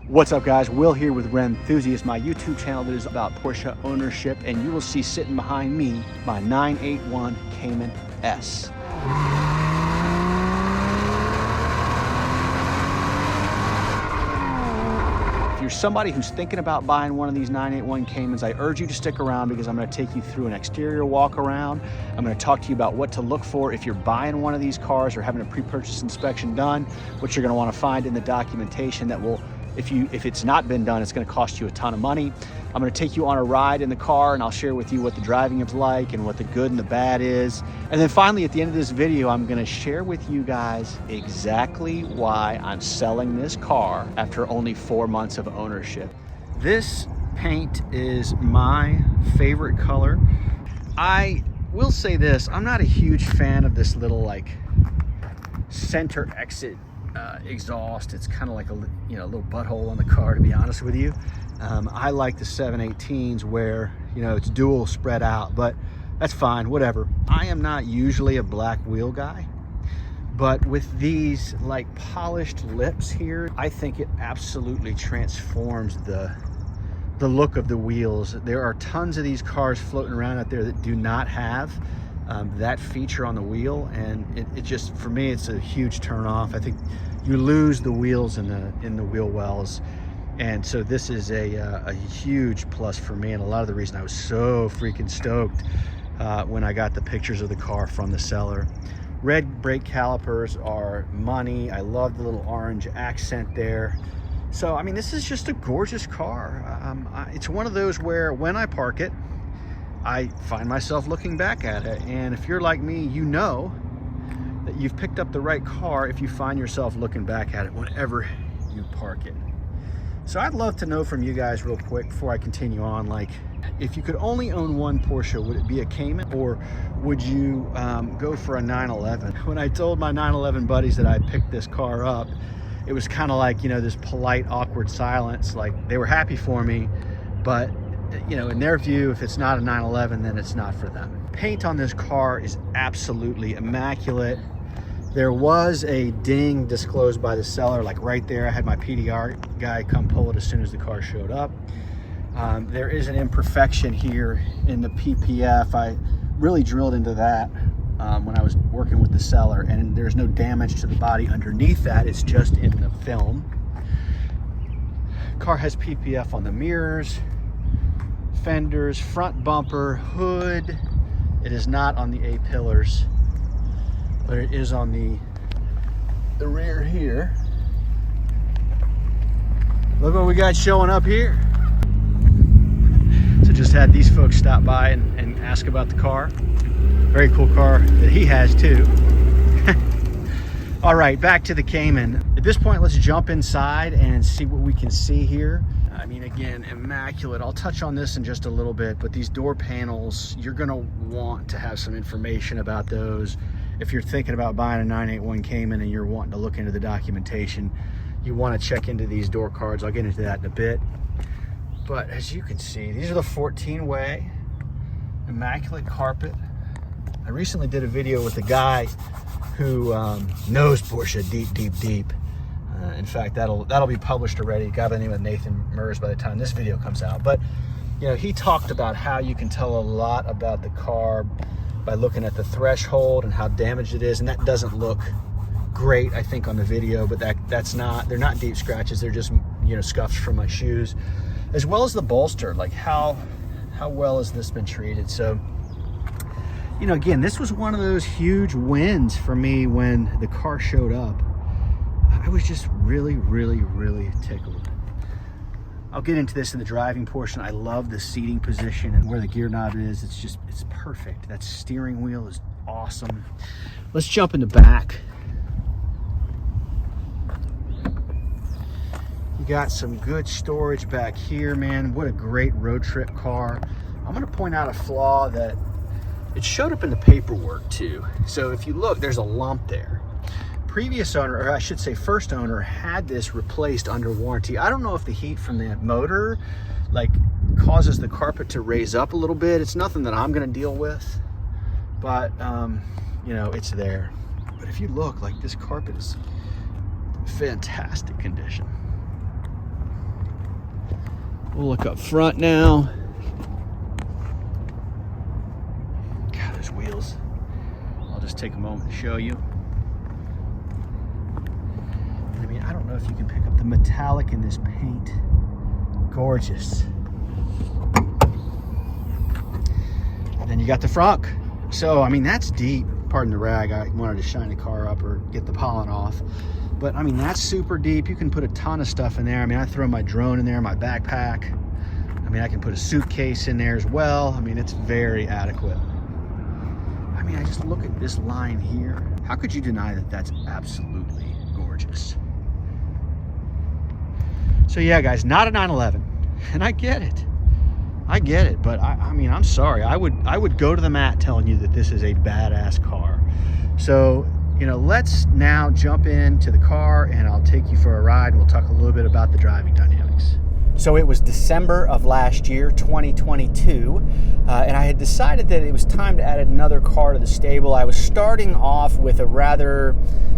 What's up, guys? Will here with Rennthusiast, my YouTube channel that is about Porsche ownership, and you will see sitting behind me my 981 Cayman S. If you're somebody who's thinking about buying one of these 981 Caymans, I urge you to stick around because I'm going to take you through an exterior walk around. I'm going to talk to you about what to look for if you're buying one of these cars or having a pre-purchase inspection done, what you're going to want to find in the documentation that will, if it's not been done, it's going to cost you a ton of money. I'm going to take you on a ride in the car, and I'll share with you what the driving is like and what the good and the bad is. And then finally, at the end of this video, I'm going to share with you guys exactly why I'm selling this car after only 4 months of ownership. This paint is my favorite color. I will say this, I'm not a huge fan of this little like center exit exhaust. It's kind of like a little butthole on the car, to be honest with you. I like the 718s where it's dual spread out, but that's fine, whatever. I am not usually a black wheel guy, but with these like polished lips here, I think it absolutely transforms the look of the wheels. There are tons of these cars floating around out there that do not have that feature on the wheel, and it just, for me, it's a huge turn off. I think you lose the wheels in the wheel wells, and so this is a huge plus for me, and a lot of the reason I was so freaking stoked when I got the pictures of the car from the seller. Red brake calipers are money. I love the little orange accent there. So I mean, this is just a gorgeous car. It's one of those where when I park it, I find myself looking back at it, and if you're like me, you know that you've picked up the right car if you find yourself looking back at it whenever you park it. So I'd love to know from you guys real quick before I continue on, like, if you could only own one Porsche, would it be a Cayman, or would you go for a 911? When I told my 911 buddies that I picked this car up, it was kind of like, this polite, awkward silence. Like, they were happy for me, but in their view, if it's not a 911, then it's not for them. Paint on this car is absolutely immaculate. There was a ding disclosed by the seller, like right there. I had my PDR guy come pull it as soon as the car showed up. There is an imperfection here in the PPF. I really drilled into that when I was working with the seller, and there's no damage to the body underneath that. It's just in the film. Car has PPF on the mirrors, fenders, front bumper, hood. It is not on the A-pillars, but it is on the rear here. Look what we got showing up here. So just had these folks stop by and ask about the car. Very cool car that he has too. All right, back to the Cayman. At this point, let's jump inside and see what we can see here. I mean, again, immaculate. I'll touch on this in just a little bit, but these door panels, you're gonna want to have some information about those. If you're thinking about buying a 981 Cayman and you're wanting to look into the documentation, you wanna check into these door cards. I'll get into that in a bit. But as you can see, these are the 14-way, immaculate carpet. I recently did a video with a guy who knows Porsche deep. In fact, that'll be published already. A guy by the name of Nathan Mers by the time this video comes out. But he talked about how you can tell a lot about the car by looking at the threshold and how damaged it is, and that doesn't look great, I think, on the video. But they're not deep scratches. They're just scuffs from my shoes, as well as the bolster. Like how well has this been treated? So again, this was one of those huge wins for me when the car showed up. I was just really tickled. I'll get into this in the driving portion. I love the seating position and where the gear knob is. It's perfect. That steering wheel is awesome. Let's jump in the back. You got some good storage back here, man. What a great road trip car. I'm gonna point out a flaw that it showed up in the paperwork too. So if you look, there's a lump there. Previous owner, or I should say first owner, had this replaced under warranty. I don't know if the heat from the motor like causes the carpet to raise up a little bit. It's nothing that I'm gonna deal with, but it's there. But if you look, like, this carpet is fantastic condition. We'll look up front now. God, those wheels. I'll just take a moment to show you. I mean, I don't know if you can pick up the metallic in this paint. Gorgeous. And then you got the frunk. So, I mean, that's deep. Pardon the rag. I wanted to shine the car up or get the pollen off. But, I mean, that's super deep. You can put a ton of stuff in there. I mean, I throw my drone in there, my backpack. I mean, I can put a suitcase in there as well. I mean, it's very adequate. I mean, I just look at this line here. How could you deny that that's absolutely gorgeous? So yeah, guys, not a 911, and I get it. I get it, but I mean, I'm sorry. I would go to the mat telling you that this is a badass car. So, you know, let's now jump into the car and I'll take you for a ride. We'll talk a little bit about the driving dynamics. So it was December of last year, 2022, and I had decided that it was time to add another car to the stable. I was starting off with a rather,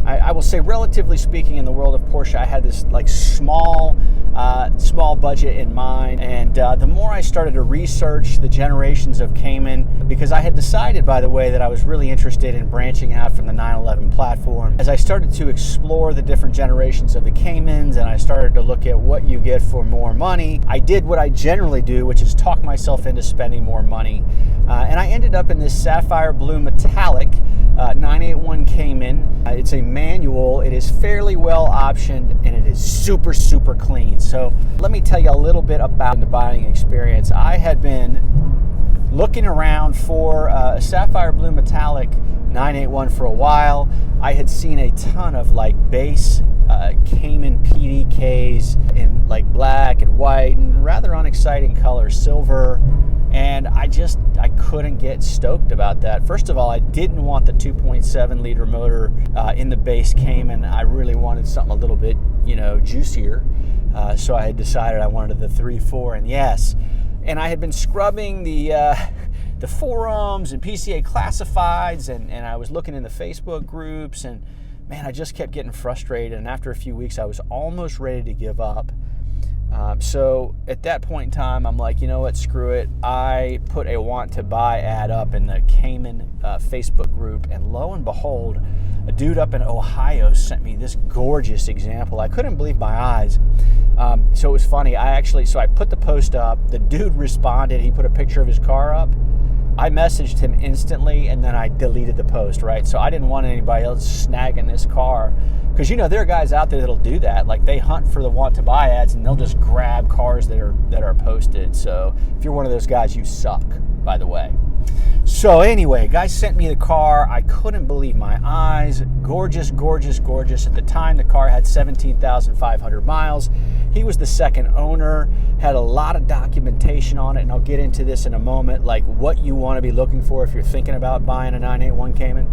I will say, relatively speaking, in the world of Porsche, I had this like small budget in mind, and the more I started to research the generations of Cayman, because I had decided, by the way, that I was really interested in branching out from the 911 platform. As I started to explore the different generations of the Caymans, and I started to look at what you get for more money, I did what I generally do, which is talk myself into spending more money, and I ended up in this sapphire blue metallic 981 Cayman. It's a manual. It is fairly well optioned, and it is super, super clean. So let me tell you a little bit about the buying experience. I had been looking around for a sapphire blue metallic 981 for a while. I had seen a ton of like base Cayman PDKs in like black and white and rather unexciting colors, silver, and I couldn't get stoked about that. First of all, I didn't want the 2.7 liter motor in the base Cayman. I really wanted something a little bit, you know, juicier. So I had decided I wanted the 3.4, and yes, and I had been scrubbing the forums and PCA classifieds, and I was looking in the Facebook groups, and man, I just kept getting frustrated, and after a few weeks I was almost ready to give up. So at that point in time, I'm like, you know what, screw it. I put a want to buy ad up in the Cayman Facebook group, and lo and behold, a dude up in Ohio sent me this gorgeous example. I couldn't believe my eyes. So it was funny. So I put the post up. The dude responded. He put a picture of his car up. I messaged him instantly, and then I deleted the post, right? So I didn't want anybody else snagging this car, because, you know, there are guys out there that'll do that. Like, they hunt for the want to buy ads, and they'll just grab cars that are posted. So if you're one of those guys, you suck, by the way. So anyway, guys sent me the car. I couldn't believe my eyes. Gorgeous, gorgeous, gorgeous. At the time, the car had 17,500 miles. He was the second owner, had a lot of documentation on it, and I'll get into this in a moment, like what you want to be looking for if you're thinking about buying a 981 Cayman.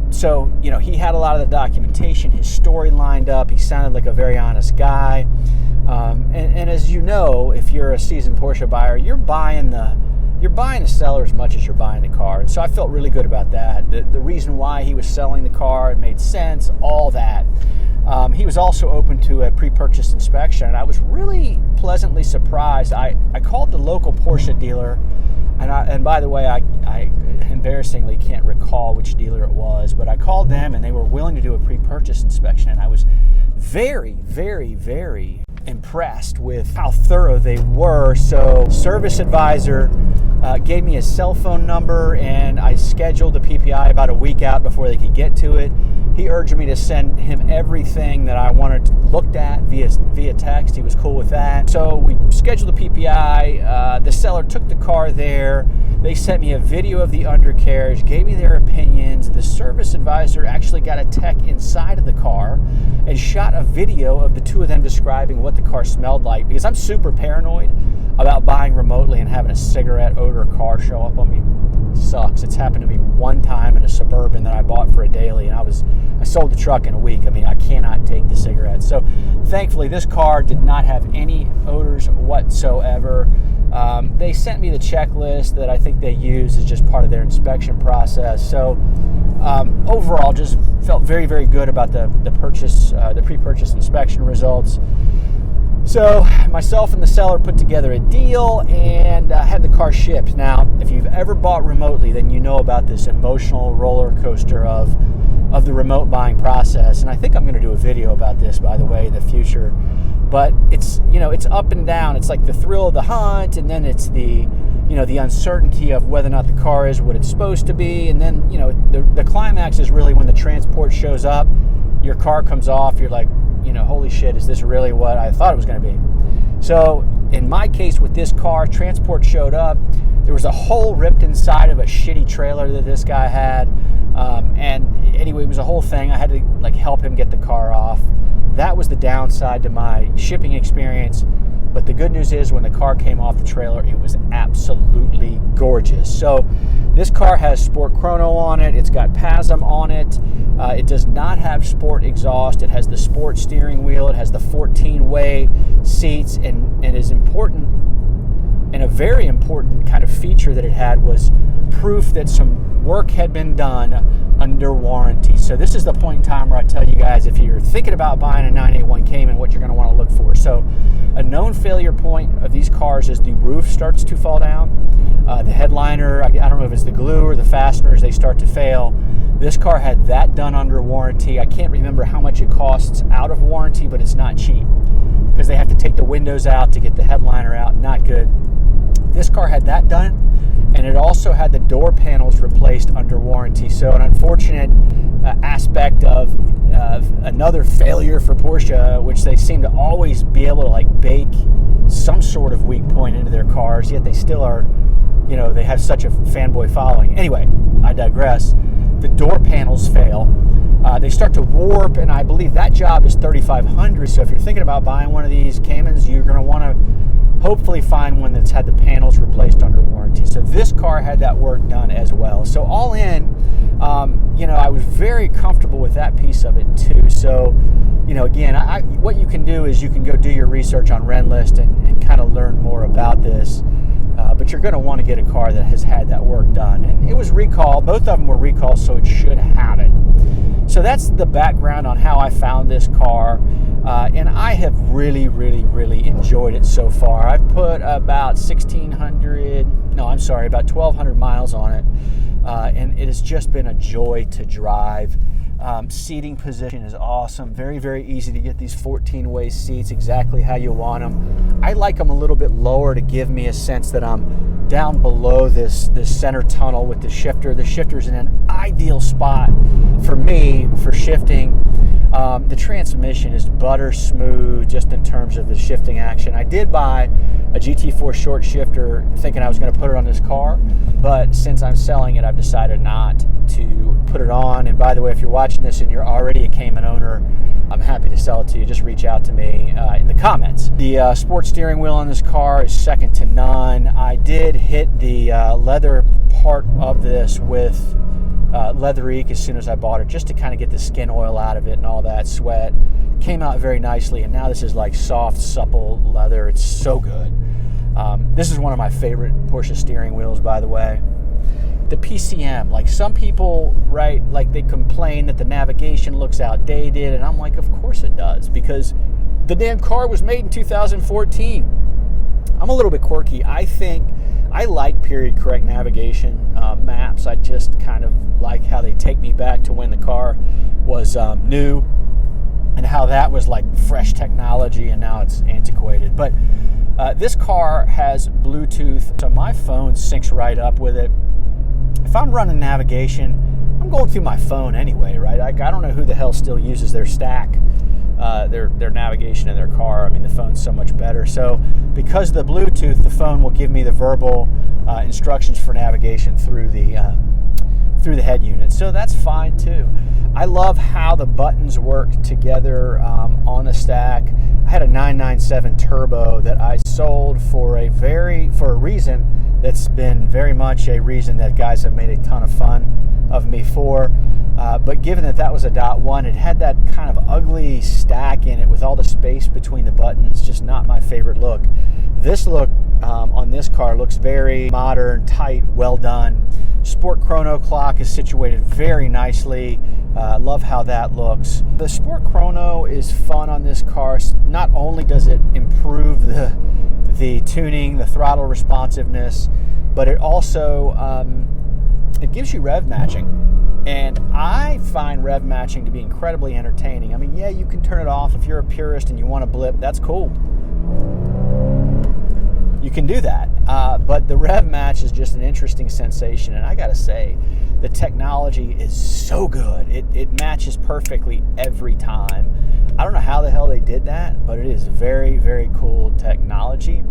So, you know, he had a lot of the documentation. His story lined up. He sounded like a very honest guy. And as you know, if you're a seasoned Porsche buyer, you're buying the seller as much as you're buying the car. And so I felt really good about that. The reason why he was selling the car, it made sense, all that. He was also open to a pre-purchase inspection, and I was really pleasantly surprised. I called the local Porsche dealer, and by the way, I embarrassingly can't recall which dealer it was, but I called them, and they were willing to do a pre-purchase inspection, and I was very, very, very impressed with how thorough they were. So service advisor gave me a cell phone number, and I scheduled the PPI about a week out before they could get to it. He urged me to send him everything that I wanted looked at via text. He was cool with that. So we scheduled the PPI. The seller took the car there. They sent me a video of the undercarriage, gave me their opinions. The service advisor actually got a tech inside of the car and shot a video of the two of them describing what the car smelled like, because I'm super paranoid about buying remotely and having a cigarette odor car show up on me. It sucks. It's happened to me one time in a Suburban that I bought for a daily, and I sold the truck in a week. I mean, I cannot take the cigarettes. So thankfully, this car did not have any odors whatsoever. They sent me the checklist that I think they use as just part of their inspection process. So overall, just felt very, very good about the pre-purchase inspection results. So myself and the seller put together a deal and had the car shipped. Now, if you've ever bought remotely, then you know about this emotional roller coaster of the remote buying process. And I think I'm going to do a video about this, by the way, in the future. But it's, it's up and down. It's like the thrill of the hunt, and then it's the uncertainty of whether or not the car is what it's supposed to be. And then, the climax is really when the transport shows up, your car comes off, you're like, holy shit, is this really what I thought it was going to be? So in my case with this car, transport showed up. There was a hole ripped inside of a shitty trailer that this guy had. And anyway, it was a whole thing. I had to help him get the car off. That was the downside to my shipping experience. But the good news is when the car came off the trailer, it was absolutely gorgeous. So this car has Sport Chrono on it. It's got PASM on it. It does not have Sport exhaust. It has the Sport steering wheel. It has the 14-way seats. And it is important, and a very important kind of feature that it had was proof that some work had been done under warranty. So this is the point in time where I tell you guys, if you're thinking about buying a 981 Cayman, what you're going to want to look for. So a known failure point of these cars is the roof starts to fall down. The headliner, I don't know if it's the glue or the fasteners, they start to fail. This car had that done under warranty. I can't remember how much it costs out of warranty, but it's not cheap because they have to take the windows out to get the headliner out. Not good. This car had that done. And it also had the door panels replaced under warranty. So an unfortunate aspect of another failure for Porsche, which they seem to always be able to bake some sort of weak point into their cars, yet they still are, they have such a fanboy following. Anyway, I digress. The door panels fail. They start to warp, and I believe that job is $3,500. So if you're thinking about buying one of these Caymans, you're going to want to hopefully find one that's had the panels replaced under warranty. So this car had that work done as well. So all in, I was very comfortable with that piece of it too. So, again, what you can do is you can go do your research on Rennthusiast and kind of learn more about this. But you're going to want to get a car that has had that work done. And it was recalled. Both of them were recalled, so it should have it. So that's the background on how I found this car. And I have really, really, really enjoyed it so far. I've put about 1,200 miles on it. And it has just been a joy to drive. Seating position is awesome. Very, very easy to get these 14-way seats exactly how you want them. I like them a little bit lower to give me a sense that I'm down below this center tunnel with the shifter. The shifter's in an ideal spot for me for shifting. The transmission is butter smooth just in terms of the shifting action. I did buy a GT4 short shifter thinking I was going to put it on this car, but since I'm selling it, I've decided not to put it on. And by the way, if you're watching this and you're already a Cayman owner, I'm happy to sell it to you. Just reach out to me in the comments. The sports steering wheel on this car is second to none. I did hit the leather part of this with Leatherique as soon as I bought it, just to kind of get the skin oil out of it and all that sweat. Came out very nicely, and now this is like soft, supple leather. It's so good. This is one of my favorite Porsche steering wheels, by the way. The PCM, like some people, right, like they complain that the navigation looks outdated, and I'm like, of course it does, because the damn car was made in 2014. I'm a little bit quirky. I think I like period correct navigation maps. I just kind of like how they take me back to when the car was new and how that was like fresh technology, and now it's antiquated. But this car has Bluetooth, so my phone syncs right up with it. If I'm running navigation, I'm going through my phone anyway, right? I don't know who the hell still uses their stack, their navigation in their car. I mean, the phone's so much better. So because of the Bluetooth, the phone will give me the verbal instructions for navigation through the head unit. So that's fine too. I love how the buttons work together on the stack. I had a 997 Turbo that I sold for a reason that's been very much a reason that guys have made a ton of fun of me for. But given that that was a .1, it had that kind of ugly stack in it with all the space between the buttons. Just not my favorite look. This look on this car looks very modern, tight, well done. Sport Chrono clock is situated very nicely. Love how that looks. The Sport Chrono is fun on this car. Not only does it improve the tuning, the throttle responsiveness, but it also it gives you rev matching. And I find rev matching to be incredibly entertaining. I mean, yeah, you can turn it off if you're a purist and you want to blip, that's cool. You can do that. But the rev match is just an interesting sensation. And I gotta say, the technology is so good. It matches perfectly every time. I don't know how the hell they did that, but it is very, very cool technology.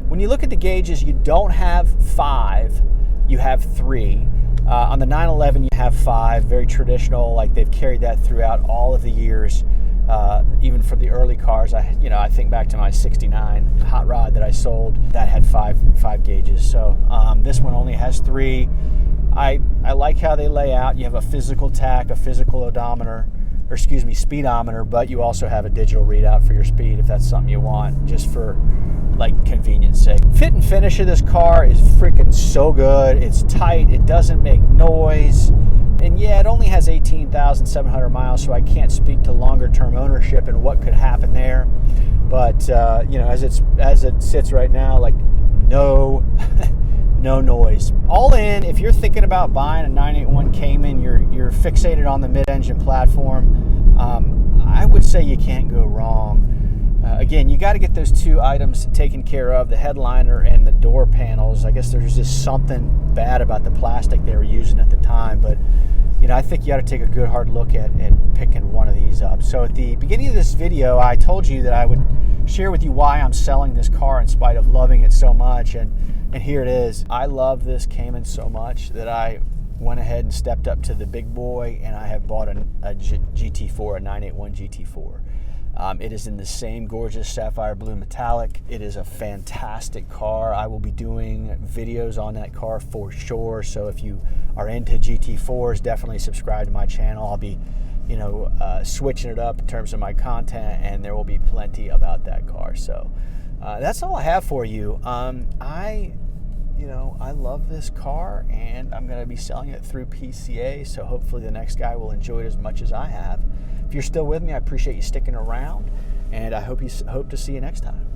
When you look at the gauges, you don't have 5, you have 3. On the 911, you have 5, very traditional, like they've carried that throughout all of the years, even from the early cars. I think back to my 69 hot rod that I sold, that had 5 gauges. So this one only has 3. I like how they lay out. You have a physical tach, a physical odometer, or excuse me, speedometer, but you also have a digital readout for your speed if that's something you want, just for like convenience sake. Fit and finish of this car is freaking so good. It's tight, it doesn't make noise, and yeah, it only has 18,700 miles, so I can't speak to longer term ownership and what could happen there. But as it sits right now, like no noise. All in, if you're thinking about buying a 981 Cayman, you're fixated on the mid-engine platform, I would say you can't go wrong. Again, you got to get those 2 items taken care of, the headliner and the door panels. I guess there's just something bad about the plastic they were using at the time, but I think you got to take a good hard look at picking one of these up. So at the beginning of this video, I told you that I would share with you why I'm selling this car in spite of loving it so much, and here it is. I love this Cayman so much that I went ahead and stepped up to the big boy, and I have bought a GT4, a 981 GT4. It is in the same gorgeous sapphire blue metallic. It is a fantastic car. I will be doing videos on that car for sure. So if you are into GT4s, definitely subscribe to my channel. I'll be, switching it up in terms of my content, and there will be plenty about that car. So that's all I have for you. I love this car, and I'm going to be selling it through PCA. So hopefully the next guy will enjoy it as much as I have. If you're still with me, I appreciate you sticking around, and I hope to see you next time.